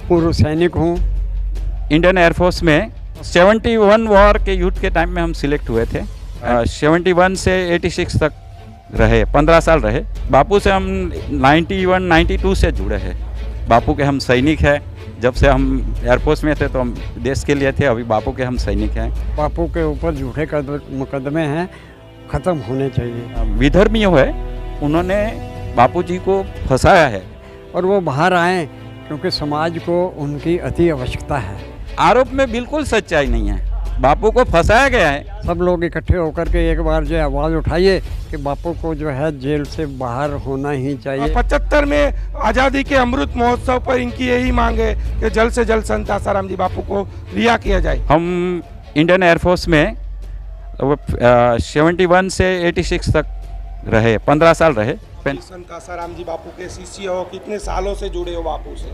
पूर्व सैनिक हूँ। इंडियन एयरफोर्स में 71 वॉर के युद्ध के टाइम में हम सिलेक्ट हुए थे। 71 से 86 तक रहे, 15 साल रहे। बापू से हम 91-92 से जुड़े हैं। बापू के हम सैनिक हैं। जब से हम एयरफोर्स में थे तो हम देश के लिए थे, अभी बापू के हम सैनिक हैं। बापू के ऊपर झूठे मुकदमे हैं, ख़त्म होने चाहिए। विधर्मियों है, उन्होंने बापू जी को फंसाया है और वो बाहर आएँ क्योंकि समाज को उनकी अति आवश्यकता है। आरोप में बिल्कुल सच्चाई नहीं है, बापू को फंसाया गया है। सब लोग इकट्ठे होकर के एक बार जो आवाज़ उठाइए कि बापू को जो है जेल से बाहर होना ही चाहिए। 75 में आज़ादी के अमृत महोत्सव पर इनकी यही मांग है कि जल्द से जल्द संत आसाराम जी बापू को रिहा किया जाए। हम इंडियन एयरफोर्स में 71 से 86 तक रहे, 15 साल रहे। संत आसाराम जी बापू के शिष्य हो, कितने सालों से जुड़े हो बापू से?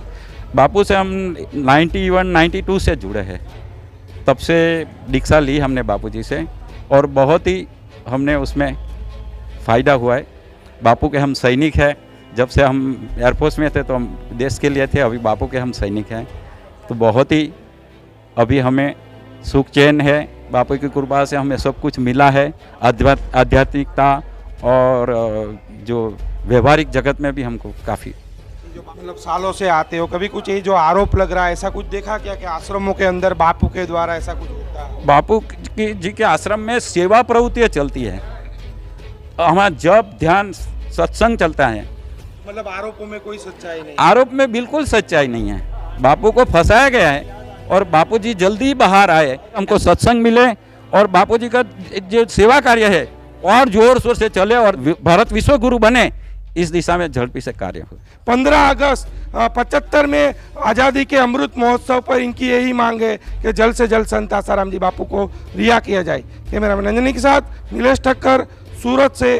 बापू से हम 91-92 से जुड़े हैं। तब से दीक्षा ली हमने बापूजी से और बहुत ही हमने उसमें फ़ायदा हुआ है। बापू के हम सैनिक हैं। जब से हम एयरफोर्स में थे तो हम देश के लिए थे, अभी बापू के हम सैनिक हैं। तो बहुत ही अभी हमें सुख चैन है। बापू की कृपा से हमें सब कुछ मिला है। आध्यात्मिकता और जो व्यवहारिक जगत में भी हमको काफ़ी। जो मतलब सालों से आते हो, कभी कुछ ये जो आरोप लग रहा है ऐसा कुछ देखा क्या कि आश्रमों के अंदर बापू के द्वारा ऐसा कुछ होता है? बापू जी के आश्रम में सेवा प्रवृत्तियाँ चलती है। हमारा जब ध्यान सत्संग चलता है। मतलब आरोपों में कोई सच्चाई नहीं? आरोप में बिल्कुल सच्चाई नहीं है। बापू को फंसाया गया है और बापू जी जल्दी बाहर आए, हमको सत्संग मिले और बापू जी का जो सेवा कार्य है और जोर शोर से चले और भारत विश्व गुरु बने, इस दिशा में झड़पी से कार्य हो। 15 अगस्त 75 में आज़ादी के अमृत महोत्सव पर इनकी यही मांग है कि जल्द से जल्द संत आसाराम जी बापू को रिहा किया जाए। कैमरामैन नंजनी के साथ नीलेश ठक्कर, सूरत से।